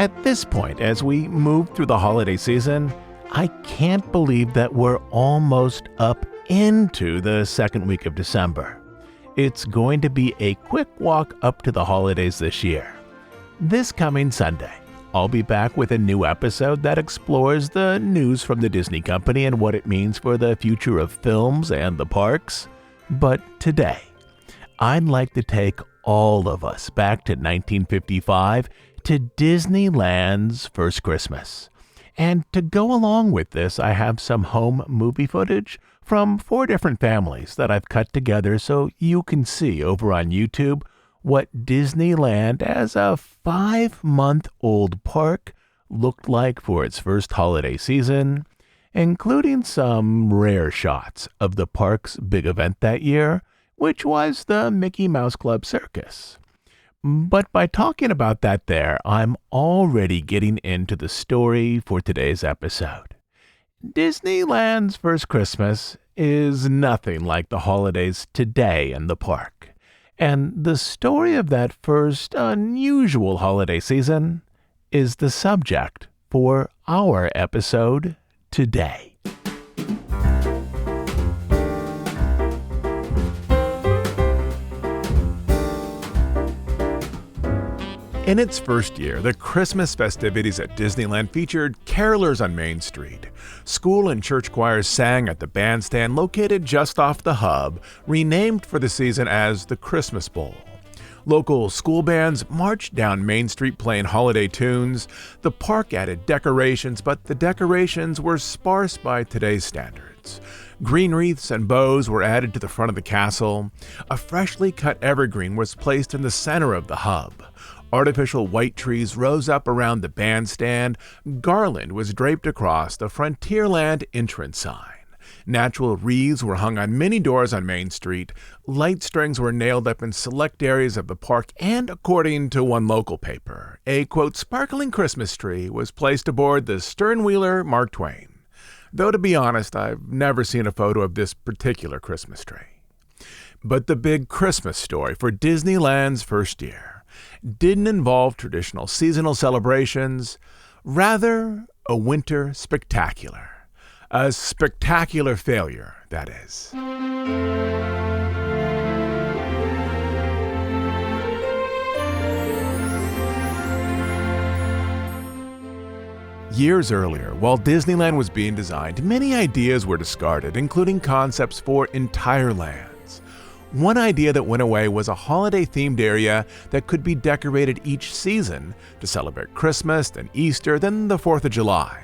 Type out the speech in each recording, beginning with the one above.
At this point, as we move through the holiday season, I can't believe that we're almost up into the second week of December. It's going to be a quick walk up to the holidays this year. This coming Sunday, I'll be back with a new episode that explores the news from the Disney company and what it means for the future of films and the parks. But today, I'd like to take all of us back to 1955 to Disneyland's first Christmas. And to go along with this, I have some home movie footage from 4 different families that I've cut together so you can see over on YouTube what Disneyland as a 5-month-old park looked like for its first holiday season, including some rare shots of the park's big event that year, which was the Mickey Mouse Club Circus. But by talking about that there, I'm already getting into the story for today's episode. Disneyland's first Christmas is nothing like the holidays today in the park. And the story of that first unusual holiday season is the subject for our episode today. In its first year, the Christmas festivities at Disneyland featured carolers on Main Street. School and church choirs sang at the bandstand located just off the hub, renamed for the season as the Christmas Bowl. Local school bands marched down Main Street playing holiday tunes. The park added decorations, but the decorations were sparse by today's standards. Green wreaths and bows were added to the front of the castle. A freshly cut evergreen was placed in the center of the hub. Artificial white trees rose up around the bandstand. Garland was draped across the Frontierland entrance sign. Natural wreaths were hung on many doors on Main Street. Light strings were nailed up in select areas of the park, and according to one local paper, a, quote, sparkling Christmas tree was placed aboard the sternwheeler Mark Twain. Though to be honest, I've never seen a photo of this particular Christmas tree. But the big Christmas story for Disneyland's first year didn't involve traditional seasonal celebrations, rather a winter spectacular. A spectacular failure, that is. Years earlier, while Disneyland was being designed, many ideas were discarded, including concepts for entire lands. One idea that went away was a holiday-themed area that could be decorated each season to celebrate Christmas, then Easter, then the 4th of July.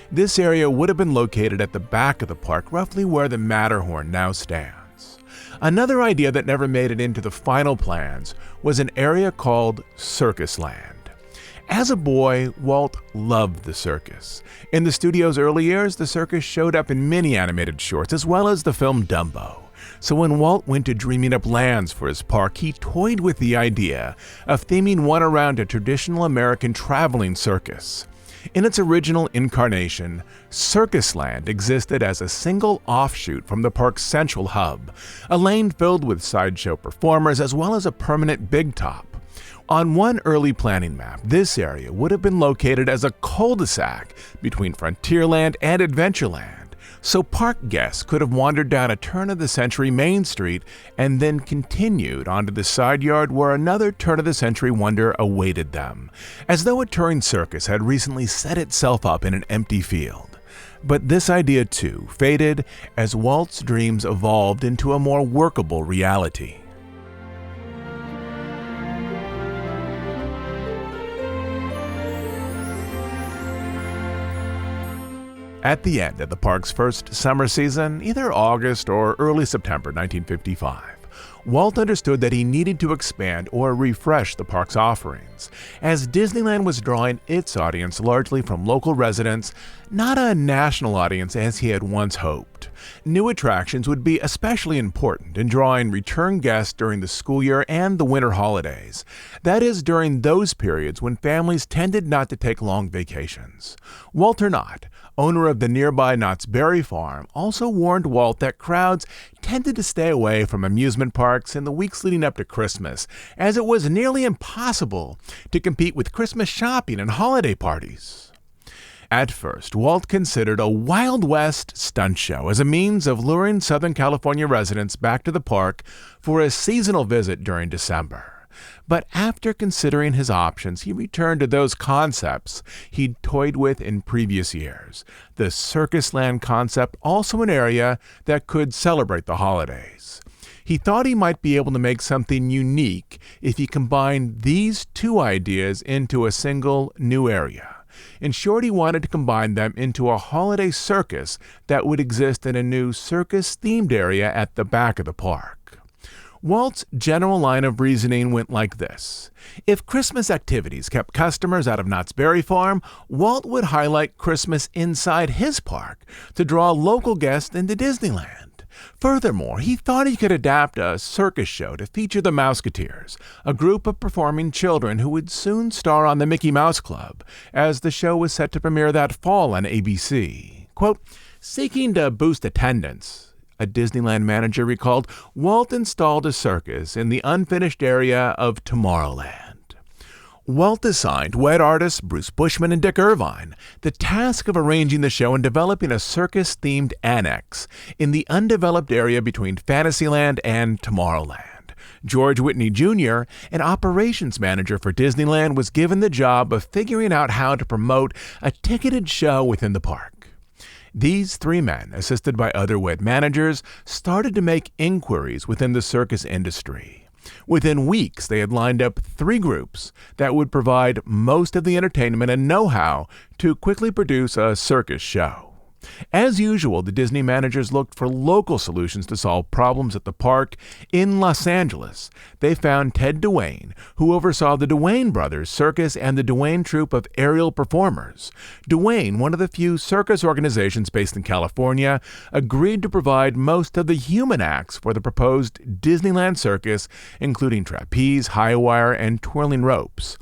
This area would have been located at the back of the park, roughly where the Matterhorn now stands. Another idea that never made it into the final plans was an area called Circus Land. As a boy, Walt loved the circus. In the studio's early years, the circus showed up in many animated shorts, as well as the film Dumbo. So when Walt went to dreaming up lands for his park, he toyed with the idea of theming one around a traditional American traveling circus. In its original incarnation, Circus Land existed as a single offshoot from the park's central hub, a lane filled with sideshow performers as well as a permanent big top. On one early planning map, this area would have been located as a cul-de-sac between Frontierland and Adventureland, so park guests could have wandered down a turn-of-the-century Main Street and then continued onto the side yard where another turn-of-the-century wonder awaited them, as though a touring circus had recently set itself up in an empty field. But this idea, too, faded as Walt's dreams evolved into a more workable reality. At the end of the park's first summer season, either August or early September 1955, Walt understood that he needed to expand or refresh the park's offerings, as Disneyland was drawing its audience largely from local residents, not a national audience as he had once hoped. New attractions would be especially important in drawing return guests during the school year and the winter holidays. That is, during those periods when families tended not to take long vacations. Walter Knott, owner of the nearby Knott's Berry Farm, also warned Walt that crowds tended to stay away from amusement parks in the weeks leading up to Christmas, as it was nearly impossible to compete with Christmas shopping and holiday parties. At first, Walt considered a Wild West stunt show as a means of luring Southern California residents back to the park for a seasonal visit during December. But after considering his options, he returned to those concepts he'd toyed with in previous years. The Circus Land concept, also an area that could celebrate the holidays. He thought he might be able to make something unique if he combined these two ideas into a single new area. In short, he wanted to combine them into a holiday circus that would exist in a new circus-themed area at the back of the park. Walt's general line of reasoning went like this. If Christmas activities kept customers out of Knott's Berry Farm, Walt would highlight Christmas inside his park to draw local guests into Disneyland. Furthermore, he thought he could adapt a circus show to feature the Mouseketeers, a group of performing children who would soon star on the Mickey Mouse Club, as the show was set to premiere that fall on ABC. Quote, seeking to boost attendance, a Disneyland manager recalled, Walt installed a circus in the unfinished area of Tomorrowland. Walt assigned wet artists Bruce Bushman and Dick Irvine the task of arranging the show and developing a circus-themed annex in the undeveloped area between Fantasyland and Tomorrowland. George Whitney Jr., an operations manager for Disneyland, was given the job of figuring out how to promote a ticketed show within the park. These three men, assisted by other WED managers, started to make inquiries within the circus industry. Within weeks, they had lined up 3 groups that would provide most of the entertainment and know-how to quickly produce a circus show. As usual, the Disney managers looked for local solutions to solve problems at the park. In Los Angeles, they found Ted Duane, who oversaw the Duane Brothers Circus and the Duane Troupe of Aerial Performers. Duane, one of the few circus organizations based in California, agreed to provide most of the human acts for the proposed Disneyland circus, including trapeze, high wire, and twirling ropes.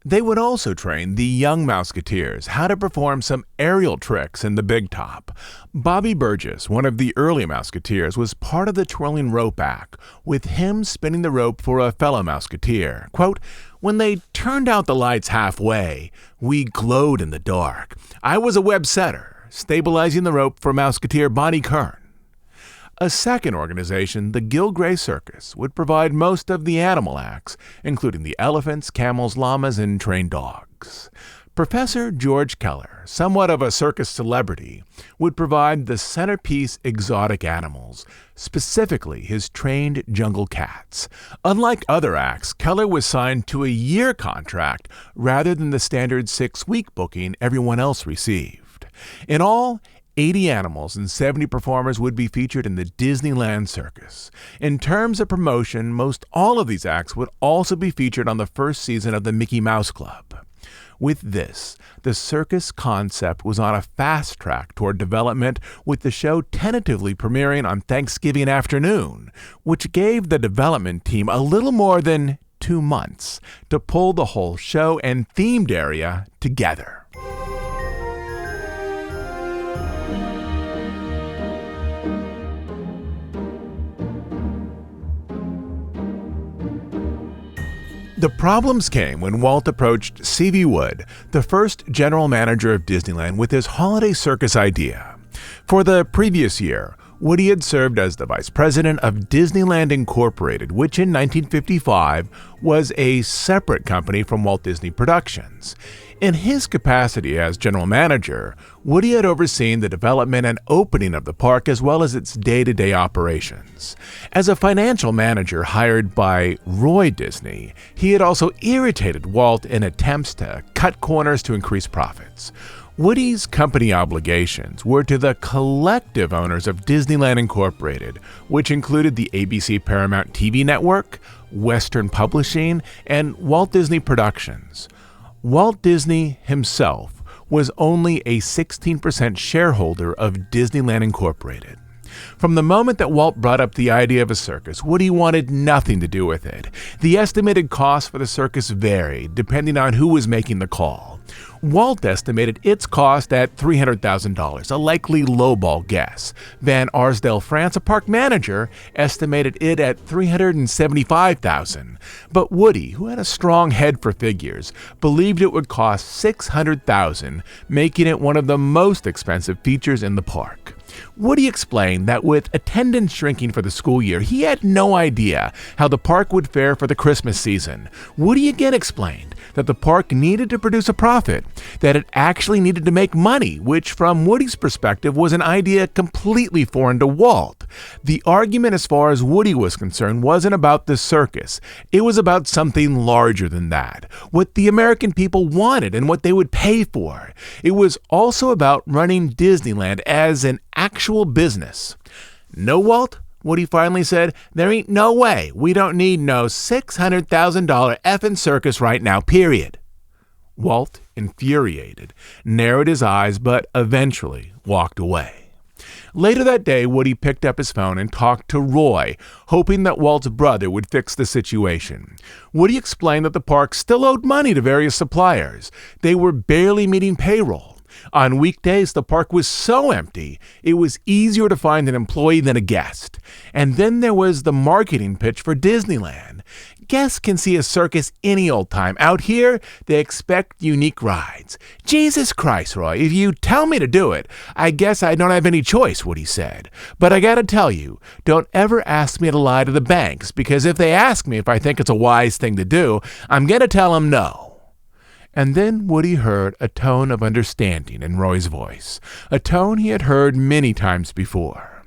They would also train the young Mouseketeers how to perform some aerial tricks in the big top. Bobby Burgess, one of the early Mouseketeers, was part of the twirling rope act, with him spinning the rope for a fellow Mouseketeer. Quote, when they turned out the lights halfway, we glowed in the dark. I was a web setter, stabilizing the rope for Mouseketeer Bonnie Kern. A second organization, the Gilgray Circus, would provide most of the animal acts, including the elephants, camels, llamas, and trained dogs. Professor George Keller, somewhat of a circus celebrity, would provide the centerpiece exotic animals, specifically his trained jungle cats. Unlike other acts, Keller was signed to a year contract rather than the standard 6-week booking everyone else received. In all, 80 animals and 70 performers would be featured in the Disneyland circus. In terms of promotion, most all of these acts would also be featured on the first season of the Mickey Mouse Club. With this, the circus concept was on a fast track toward development, with the show tentatively premiering on Thanksgiving afternoon, which gave the development team a little more than 2 months to pull the whole show and themed area together. The problems came when Walt approached C.V. Wood, the first general manager of Disneyland, with his holiday circus idea. For the previous year, Woody had served as the vice president of Disneyland Incorporated, which in 1955 was a separate company from Walt Disney Productions. In his capacity as general manager, Woody had overseen the development and opening of the park as well as its day-to-day operations. As a financial manager hired by Roy Disney, he had also irritated Walt in attempts to cut corners to increase profits. Woody's company obligations were to the collective owners of Disneyland Incorporated, which included the ABC Paramount TV network, Western Publishing, and Walt Disney Productions. Walt Disney himself was only a 16% shareholder of Disneyland Incorporated. From the moment that Walt brought up the idea of a circus, Woody wanted nothing to do with it. The estimated cost for the circus varied depending on who was making the call. Walt estimated its cost at $300,000, a likely lowball guess. Van Arsdale France, a park manager, estimated it at $375,000. But Woody, who had a strong head for figures, believed it would cost $600,000, making it one of the most expensive features in the park. Woody explained that with attendance shrinking for the school year, he had no idea how the park would fare for the Christmas season. Woody again explained that the park needed to produce a profit, that it actually needed to make money, which from Woody's perspective was an idea completely foreign to Walt. The argument as far as Woody was concerned wasn't about the circus. It was about something larger than that, what the American people wanted and what they would pay for. It was also about running Disneyland as an actual business. "No, Walt," Woody finally said, "there ain't no way. We don't need no $600,000 effing circus right now, period." Walt, infuriated, narrowed his eyes but eventually walked away. Later that day, Woody picked up his phone and talked to Roy, hoping that Walt's brother would fix the situation. Woody explained that the park still owed money to various suppliers. They were barely meeting payroll. On weekdays, the park was so empty, it was easier to find an employee than a guest. And then there was the marketing pitch for Disneyland. Guests can see a circus any old time. Out here, they expect unique rides. Jesus Christ, Roy, if you tell me to do it, I guess I don't have any choice, Woody said. But I gotta tell you, don't ever ask me to lie to the banks, because if they ask me if I think it's a wise thing to do, I'm gonna tell them no. And then Woody heard a tone of understanding in Roy's voice, a tone he had heard many times before.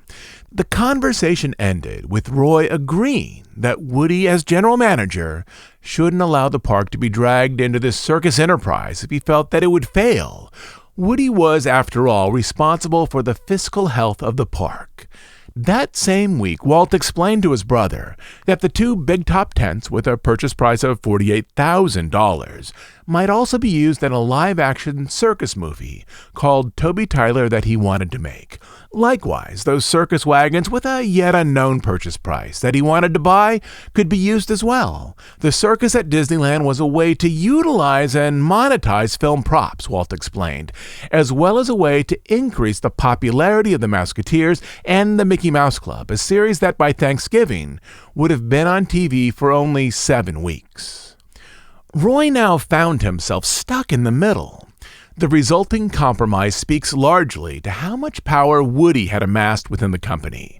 The conversation ended with Roy agreeing that Woody, as general manager, shouldn't allow the park to be dragged into this circus enterprise if he felt that it would fail. Woody was, after all, responsible for the fiscal health of the park. That same week, Walt explained to his brother that the two big top tents with a purchase price of $48,000 might also be used in a live-action circus movie called Toby Tyler that he wanted to make. Likewise, those circus wagons with a yet unknown purchase price that he wanted to buy could be used as well. The circus at Disneyland was a way to utilize and monetize film props, Walt explained, as well as a way to increase the popularity of the Mouseketeers and the Mickey Mouse Club, a series that by Thanksgiving would have been on TV for only 7 weeks. Roy now found himself stuck in the middle. The resulting compromise speaks largely to how much power Woody had amassed within the company.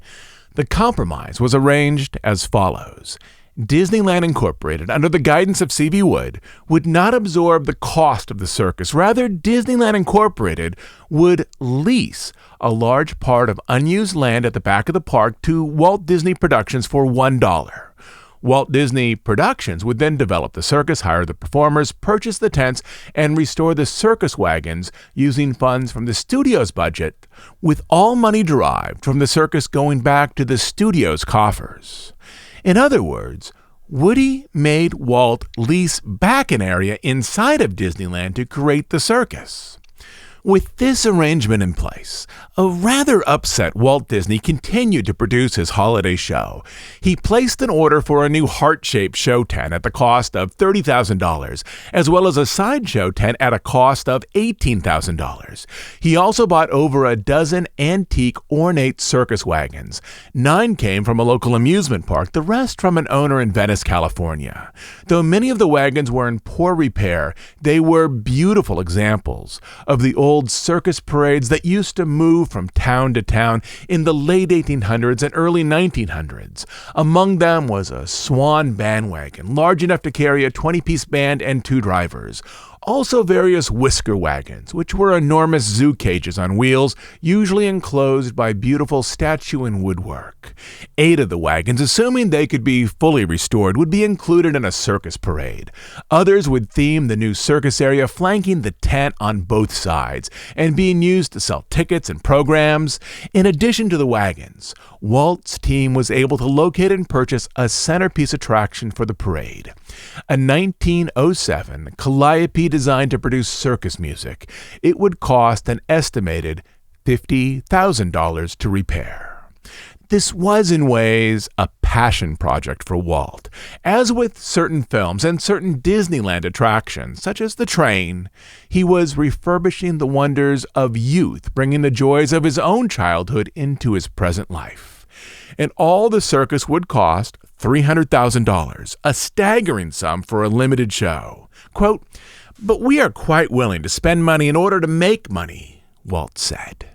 The compromise was arranged as follows. Disneyland Incorporated, under the guidance of C.V. Wood, would not absorb the cost of the circus. Rather, Disneyland Incorporated would lease a large part of unused land at the back of the park to Walt Disney Productions for $1. Walt Disney Productions would then develop the circus, hire the performers, purchase the tents, and restore the circus wagons using funds from the studio's budget, with all money derived from the circus going back to the studio's coffers. In other words, Woody made Walt lease back an area inside of Disneyland to create the circus. With this arrangement in place, a rather upset Walt Disney continued to produce his holiday show. He placed an order for a new heart-shaped show tent at the cost of $30,000, as well as a sideshow tent at a cost of $18,000. He also bought over a dozen antique ornate circus wagons. 9 came from a local amusement park, the rest from an owner in Venice, California. Though many of the wagons were in poor repair, they were beautiful examples of the old circus parades that used to move from town to town in the late 1800s and early 1900s. Among them was a swan bandwagon, large enough to carry a 20-piece band and 2 drivers. Also various whisker wagons, which were enormous zoo cages on wheels, usually enclosed by beautiful statuine woodwork. 8 of the wagons, assuming they could be fully restored, would be included in a circus parade. Others would theme the new circus area, flanking the tent on both sides, and being used to sell tickets and programs. In addition to the wagons, Walt's team was able to locate and purchase a centerpiece attraction for the parade. A 1907 Calliope designed to produce circus music. It would cost an estimated $50,000 to repair. This was in ways a passion project for Walt. As with certain films and certain Disneyland attractions, such as the train, he was refurbishing the wonders of youth, bringing the joys of his own childhood into his present life. And all the circus would cost $300,000, a staggering sum for a limited show. Quote, "But we are quite willing to spend money in order to make money," Walt said.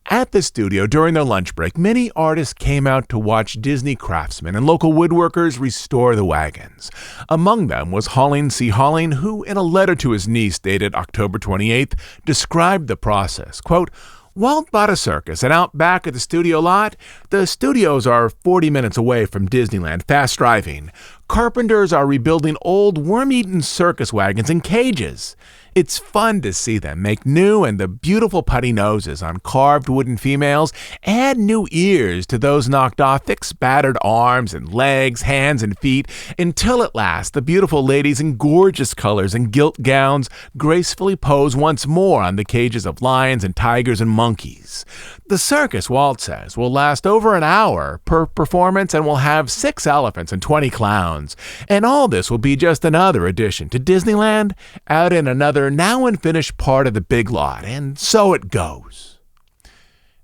At the studio during their lunch break, many artists came out to watch Disney craftsmen and local woodworkers restore the wagons. Among them was Holling C. Holling, who, in a letter to his niece dated October 28th, described the process. Quote, "Walt bought a circus, and out back at the studio lot, the studios are 40 minutes away from Disneyland, fast driving. Carpenters are rebuilding old worm-eaten circus wagons in cages. It's fun to see them make new and the beautiful putty noses on carved wooden females, add new ears to those knocked off, fix battered arms and legs, hands and feet, until at last the beautiful ladies in gorgeous colors and gilt gowns gracefully pose once more on the cages of lions and tigers and monkeys. The circus," Walt says, "will last over an hour per performance and will have 6 elephants and 20 clowns. And all this will be just another addition to Disneyland out in another now unfinished part of the big lot, and so it goes."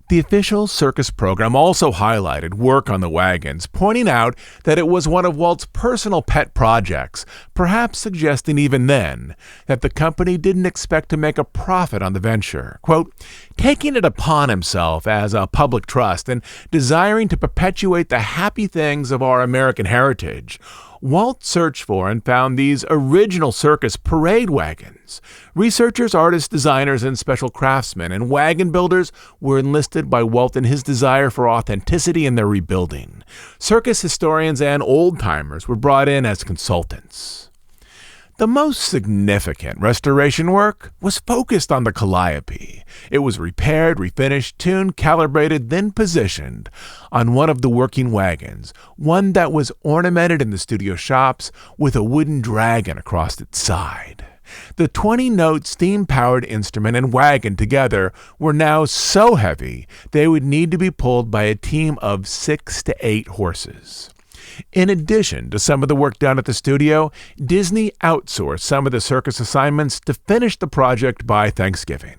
The official circus program also highlighted work on the wagons, pointing out that it was one of Walt's personal pet projects, perhaps suggesting even then that the company didn't expect to make a profit on the venture. Quote, "Taking it upon himself as a public trust and desiring to perpetuate the happy things of our American heritage, Walt searched for and found these original circus parade wagons. Researchers, artists, designers, and special craftsmen and wagon builders were enlisted by Walt in his desire for authenticity in their rebuilding. Circus historians and old-timers were brought in as consultants. The most significant restoration work was focused on the Calliope. It was repaired, refinished, tuned, calibrated, then positioned on one of the working wagons, one that was ornamented in the studio shops with a wooden dragon across its side. The 20-note steam-powered instrument and wagon together were now so heavy they would need to be pulled by a team of 6 to 8 horses. In addition to some of the work done at the studio, Disney outsourced some of the circus assignments to finish the project by Thanksgiving.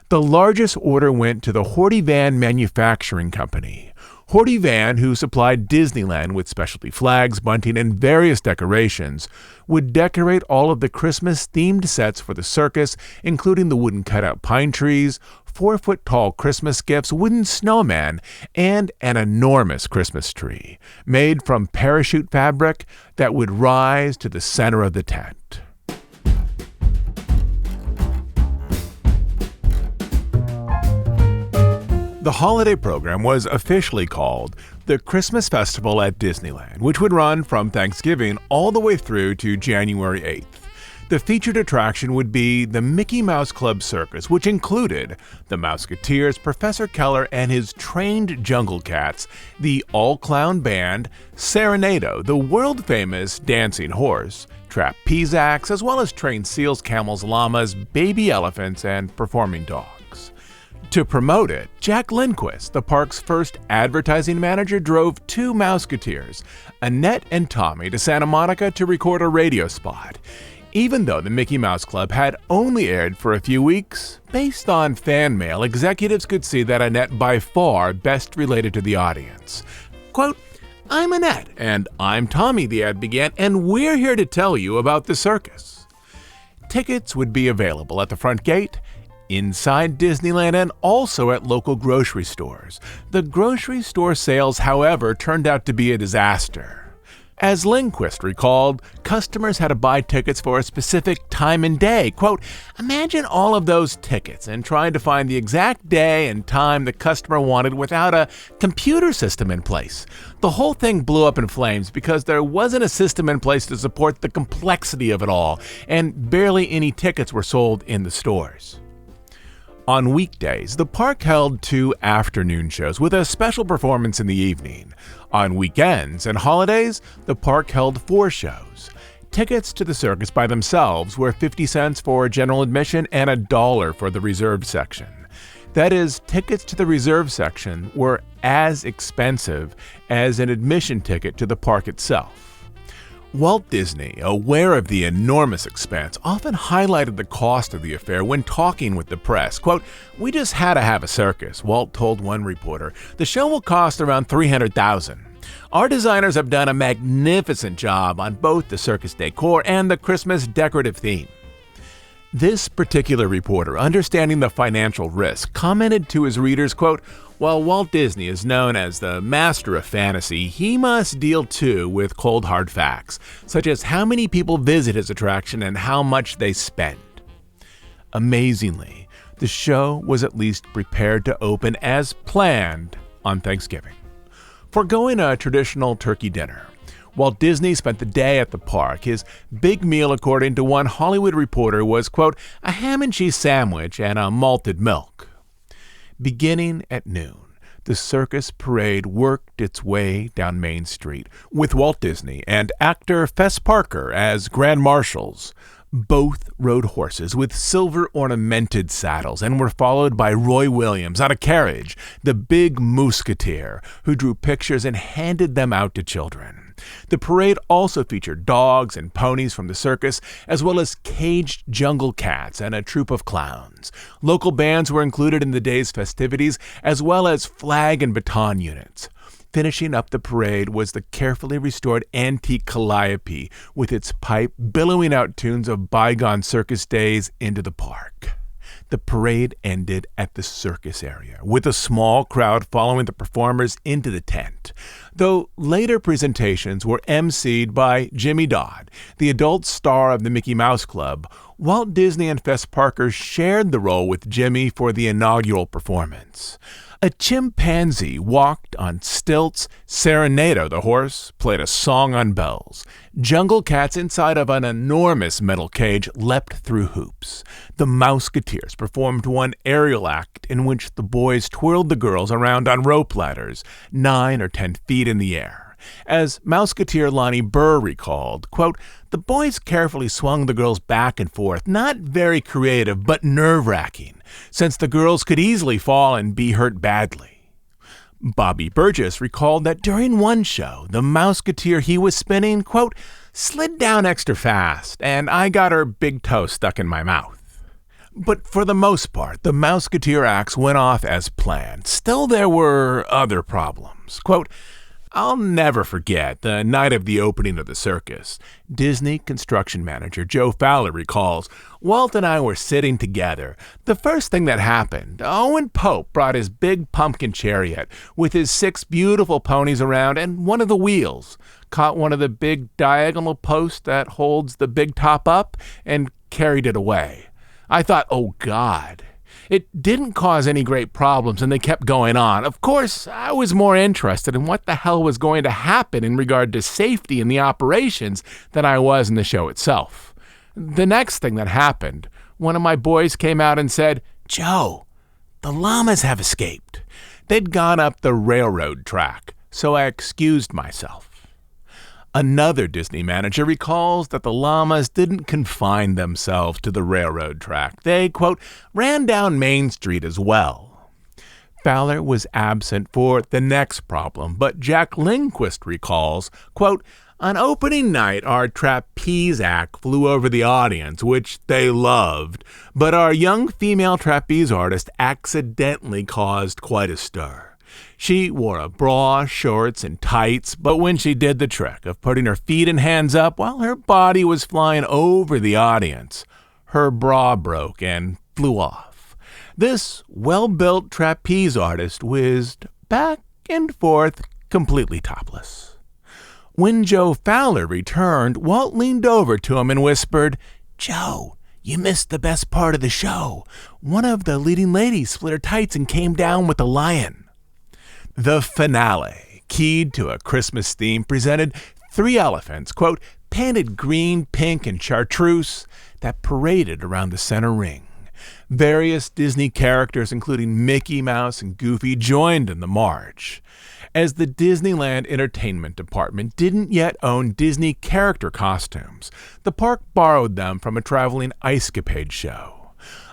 The largest order went to the Horty Van Manufacturing Company. Horty Van, who supplied Disneyland with specialty flags, bunting, and various decorations, would decorate all of the Christmas-themed sets for the circus, including the wooden cutout pine trees, 4-foot-tall Christmas gifts, wooden snowman, and an enormous Christmas tree, made from parachute fabric that would rise to the center of the tent. The holiday program was officially called the Christmas Festival at Disneyland, which would run from Thanksgiving all the way through to January 8th. The featured attraction would be the Mickey Mouse Club Circus, which included the Mouseketeers, Professor Keller and his trained jungle cats, the all-clown band, Serenado, the world-famous dancing horse, trapeze, as well as trained seals, camels, llamas, baby elephants, and performing dogs. To promote it, Jack Lindquist, the park's first advertising manager, drove 2 Mouseketeers, Annette and Tommy, to Santa Monica to record a radio spot. Even though the Mickey Mouse Club had only aired for a few weeks, based on fan mail, executives could see that Annette by far best related to the audience. Quote, "I'm Annette, and I'm Tommy," the ad began, "and we're here to tell you about the circus." Tickets would be available at the front gate, inside Disneyland, and also at local grocery stores. The grocery store sales, however, turned out to be a disaster. As Lindquist recalled, customers had to buy tickets for a specific time and day. Quote, "Imagine all of those tickets and trying to find the exact day and time the customer wanted without a computer system in place. The whole thing blew up in flames because there wasn't a system in place to support the complexity of it all, and barely any tickets were sold in the stores." On weekdays, the park held 2 afternoon shows with a special performance in the evening. On weekends and holidays, the park held 4 shows. Tickets to the circus by themselves were 50 cents for general admission and $1 for the reserved section. That is, tickets to the reserve section were as expensive as an admission ticket to the park itself. Walt Disney, aware of the enormous expense, often highlighted the cost of the affair when talking with the press. Quote, "We just had to have a circus," Walt told one reporter. "The show will cost around $300,000. Our designers have done a magnificent job on both the circus decor and the Christmas decorative theme." This particular reporter, understanding the financial risk, commented to his readers, quote, "While Walt Disney is known as the master of fantasy, he must deal too with cold hard facts, such as how many people visit his attraction and how much they spend." Amazingly, the show was at least prepared to open as planned on Thanksgiving. Foregoing a traditional turkey dinner, Walt Disney spent the day at the park. His big meal, according to one Hollywood reporter, was, quote, "a ham and cheese sandwich and a malted milk." Beginning at noon, the circus parade worked its way down Main Street, with Walt Disney and actor Fess Parker as grand marshals. Both rode horses with silver-ornamented saddles and were followed by Roy Williams on a carriage, the big musketeer, who drew pictures and handed them out to children. The parade also featured dogs and ponies from the circus, as well as caged jungle cats and a troupe of clowns. Local bands were included in the day's festivities, as well as flag and baton units. Finishing up the parade was the carefully restored antique calliope, with its pipe billowing out tunes of bygone circus days into the park. The parade ended at the circus area, with a small crowd following the performers into the tent, though later presentations were emceed by Jimmy Dodd, the adult star of the Mickey Mouse Club. Walt Disney and Fess Parker shared the role with Jimmy for the inaugural performance. A chimpanzee walked on stilts, Serenado the horse played a song on bells. Jungle cats inside of an enormous metal cage leapt through hoops. The Mouseketeers performed one aerial act in which the boys twirled the girls around on rope ladders, 9 or 10 feet in the air. As Mouseketeer Lonnie Burr recalled, quote, "The boys carefully swung the girls back and forth, not very creative, but nerve-wracking, since the girls could easily fall and be hurt badly." Bobby Burgess recalled that during one show, the Mouseketeer he was spinning, quote, "slid down extra fast, and I got her big toe stuck in my mouth." But for the most part, the Mouseketeer acts went off as planned. Still, there were other problems. Quote, "I'll never forget the night of the opening of the circus." Disney construction manager Joe Fowler recalls, "Walt and I were sitting together. The first thing that happened, Owen Pope brought his big pumpkin chariot with his 6 beautiful ponies around, and one of the wheels caught one of the big diagonal posts that holds the big top up and carried it away. I thought, oh God. It didn't cause any great problems, and they kept going on. Of course, I was more interested in what the hell was going to happen in regard to safety in the operations than I was in the show itself. The next thing that happened, one of my boys came out and said, 'Joe, the llamas have escaped.' They'd gone up the railroad track, so I excused myself." Another Disney manager recalls that the llamas didn't confine themselves to the railroad track. They, quote, "ran down Main Street as well." Fowler was absent for the next problem, but Jack Lindquist recalls, quote, "On opening night, our trapeze act flew over the audience, which they loved, but our young female trapeze artist accidentally caused quite a stir. She wore a bra, shorts, and tights, but when she did the trick of putting her feet and hands up while her body was flying over the audience, her bra broke and flew off. This well-built trapeze artist whizzed back and forth completely topless. When Joe Fowler returned, Walt leaned over to him and whispered, "Joe, you missed the best part of the show. One of the leading ladies split her tights and came down with a lion." The finale, keyed to a Christmas theme, presented 3 elephants, quote, painted green, pink, and chartreuse, that paraded around the center ring. Various Disney characters, including Mickey Mouse and Goofy, joined in the march. As the Disneyland Entertainment Department didn't yet own Disney character costumes, the park borrowed them from a traveling Ice Capade show.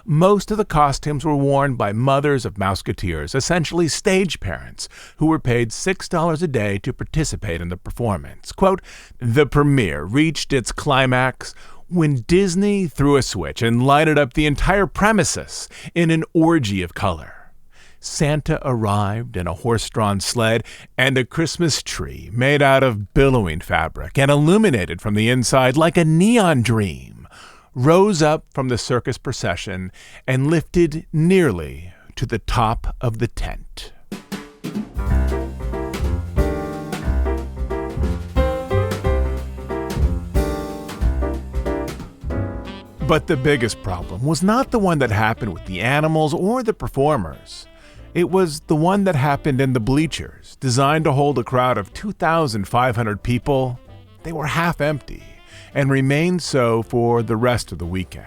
Most of the costumes were worn by mothers of Mouseketeers, essentially stage parents, who were paid $6 a day to participate in the performance. Quote, "The premiere reached its climax when Disney threw a switch and lighted up the entire premises in an orgy of color. Santa arrived in a horse-drawn sled, and a Christmas tree made out of billowing fabric and illuminated from the inside like a neon dream rose up from the circus procession and lifted nearly to the top of the tent." But the biggest problem was not the one that happened with the animals or the performers. It was the one that happened in the bleachers, designed to hold a crowd of 2,500 people. They were half empty and remained so for the rest of the weekend.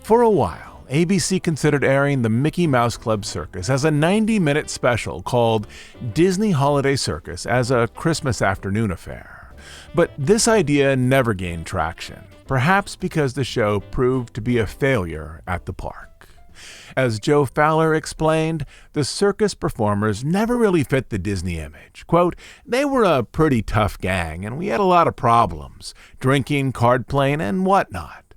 For a while, ABC considered airing the Mickey Mouse Club Circus as a 90-minute special called Disney Holiday Circus as a Christmas afternoon affair. But this idea never gained traction, perhaps because the show proved to be a failure at the park. As Joe Fowler explained, the circus performers never really fit the Disney image. Quote, "They were a pretty tough gang, and we had a lot of problems, drinking, card playing, and whatnot."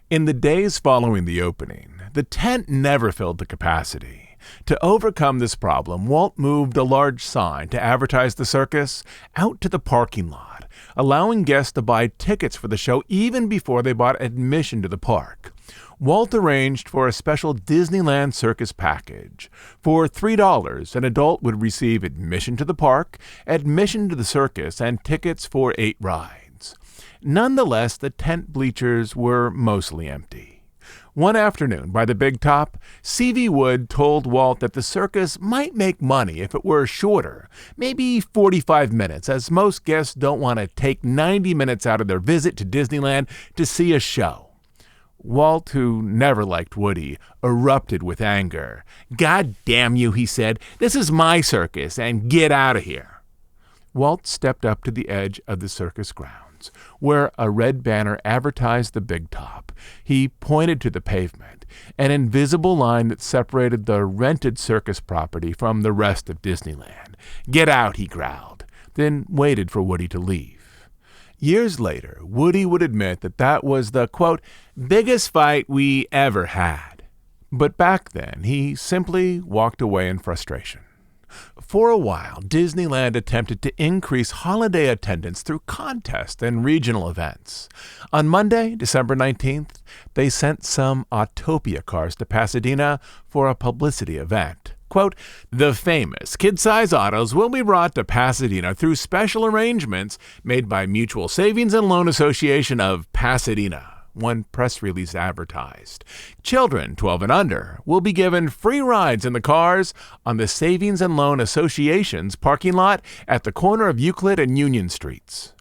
In the days following the opening, the tent never filled to capacity. To overcome this problem, Walt moved a large sign to advertise the circus out to the parking lot, allowing guests to buy tickets for the show even before they bought admission to the park. Walt arranged for a special Disneyland circus package. For $3, an adult would receive admission to the park, admission to the circus, and tickets for 8 rides. Nonetheless, the tent bleachers were mostly empty. One afternoon, by the big top, C.V. Wood told Walt that the circus might make money if it were shorter, maybe 45 minutes, as most guests don't want to take 90 minutes out of their visit to Disneyland to see a show. Walt, who never liked Woody, erupted with anger. "God damn you," he said. "This is my circus, and get out of here." Walt stepped up to the edge of the circus grounds, where a red banner advertised the big top. He pointed to the pavement, an invisible line that separated the rented circus property from the rest of Disneyland. "Get out," he growled, then waited for Woody to leave. Years later, Woody would admit that was the, quote, "biggest fight we ever had." But back then, he simply walked away in frustration. For a while, Disneyland attempted to increase holiday attendance through contests and regional events. On Monday, December 19th, they sent some Autopia cars to Pasadena for a publicity event. Quote, "The famous kid-size autos will be brought to Pasadena through special arrangements made by Mutual Savings and Loan Association of Pasadena," one press release advertised. "Children 12 and under will be given free rides in the cars on the Savings and Loan Association's parking lot at the corner of Euclid and Union Streets."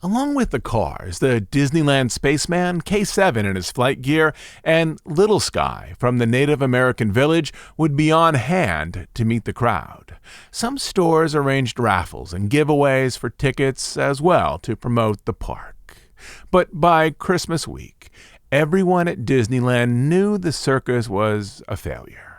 Along with the cars, the Disneyland Spaceman, K-7 in his flight gear, and Little Sky from the Native American village would be on hand to meet the crowd. Some stores arranged raffles and giveaways for tickets as well to promote the park. But by Christmas week, everyone at Disneyland knew the circus was a failure.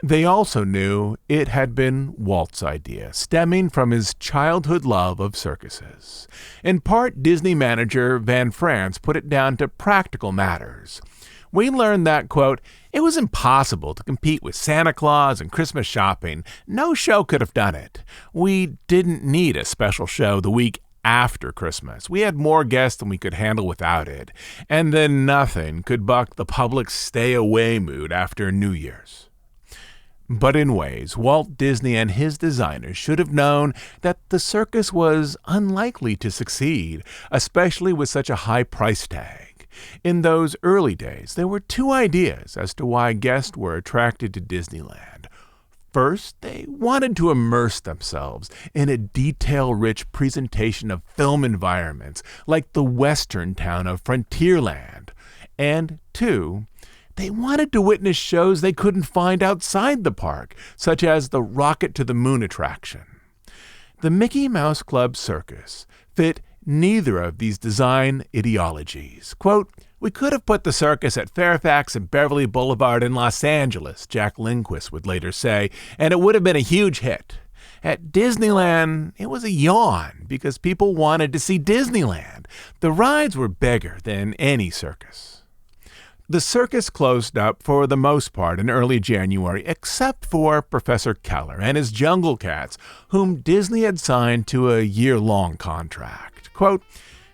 They also knew it had been Walt's idea, stemming from his childhood love of circuses. In part, Disney manager Van France put it down to practical matters. "We learned that, quote, it was impossible to compete with Santa Claus and Christmas shopping. No show could have done it. We didn't need a special show the week after Christmas. We had more guests than we could handle without it. And then nothing could buck the public's stay-away mood after New Year's." But in ways, Walt Disney and his designers should have known that the circus was unlikely to succeed, especially with such a high price tag. In those early days, there were 2 ideas as to why guests were attracted to Disneyland. First, they wanted to immerse themselves in a detail-rich presentation of film environments like the western town of Frontierland. And 2, they wanted to witness shows they couldn't find outside the park, such as the Rocket to the Moon attraction. The Mickey Mouse Club Circus fit neither of these design ideologies. Quote, "We could have put the circus at Fairfax and Beverly Boulevard in Los Angeles," Jack Lindquist would later say, "and it would have been a huge hit. At Disneyland, it was a yawn because people wanted to see Disneyland. The rides were bigger than any circus." The circus closed up for the most part in early January, except for Professor Keller and his Jungle Cats, whom Disney had signed to a year-long contract. Quote,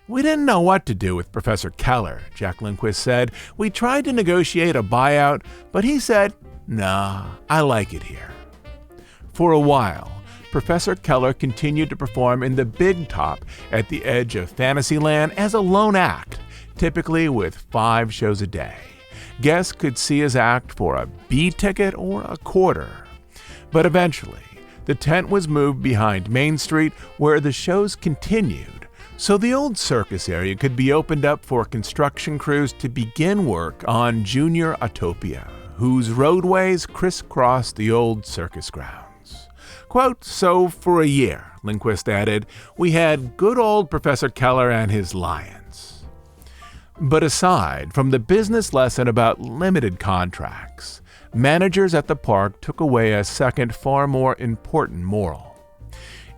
"We didn't know what to do with Professor Keller," Jack Lindquist said. "We tried to negotiate a buyout, but he said, 'Nah, I like it here.'" For a while, Professor Keller continued to perform in the Big Top at the edge of Fantasyland as a lone act, typically with 5 shows a day. Guests could see his act for a B ticket or a quarter. But eventually, the tent was moved behind Main Street where the shows continued, so the old circus area could be opened up for construction crews to begin work on Junior Autopia, whose roadways crisscrossed the old circus grounds. Quote, "So for a year," Lindquist added, "we had good old Professor Keller and his lions." But aside from the business lesson about limited contracts, managers at the park took away a second, far more important moral.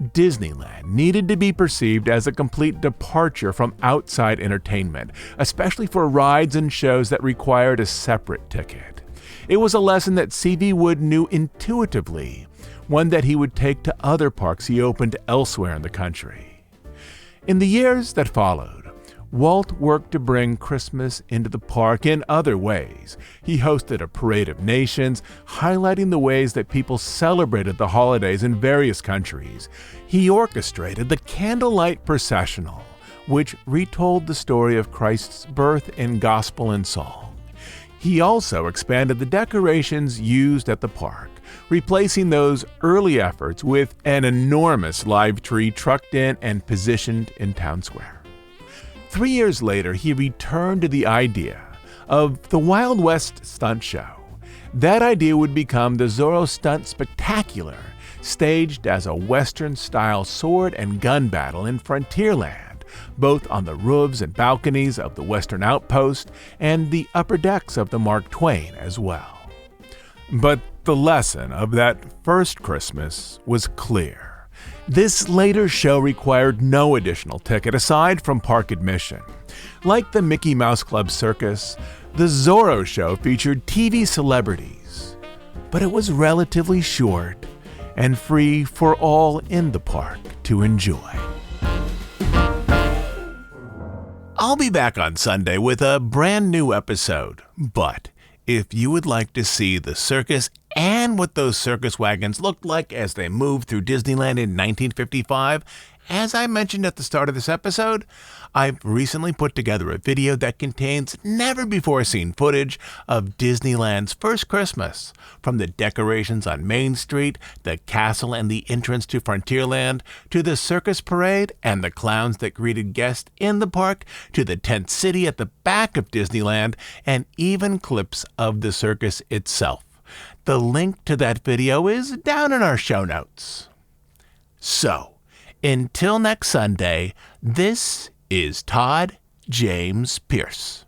Disneyland needed to be perceived as a complete departure from outside entertainment, especially for rides and shows that required a separate ticket. It was a lesson that C.V. Wood knew intuitively, one that he would take to other parks he opened elsewhere in the country. In the years that followed, Walt worked to bring Christmas into the park in other ways. He hosted a parade of nations, highlighting the ways that people celebrated the holidays in various countries. He orchestrated the Candlelight Processional, which retold the story of Christ's birth in gospel and song. He also expanded the decorations used at the park, replacing those early efforts with an enormous live tree trucked in and positioned in Town Square. 3 years later, he returned to the idea of the Wild West Stunt Show. That idea would become the Zorro Stunt Spectacular, staged as a Western-style sword and gun battle in Frontierland, both on the roofs and balconies of the Western Outpost and the upper decks of the Mark Twain as well. But the lesson of that first Christmas was clear. This later show required no additional ticket aside from park admission. Like the Mickey Mouse Club Circus, the Zorro show featured TV celebrities, but it was relatively short and free for all in the park to enjoy. I'll be back on Sunday with a brand new episode, but if you would like to see the circus and what those circus wagons looked like as they moved through Disneyland in 1955, as I mentioned at the start of this episode, I've recently put together a video that contains never-before-seen footage of Disneyland's first Christmas, from the decorations on Main Street, the castle and the entrance to Frontierland, to the circus parade and the clowns that greeted guests in the park, to the tent city at the back of Disneyland, and even clips of the circus itself. The link to that video is down in our show notes. So, until next Sunday, this is Todd James Pierce.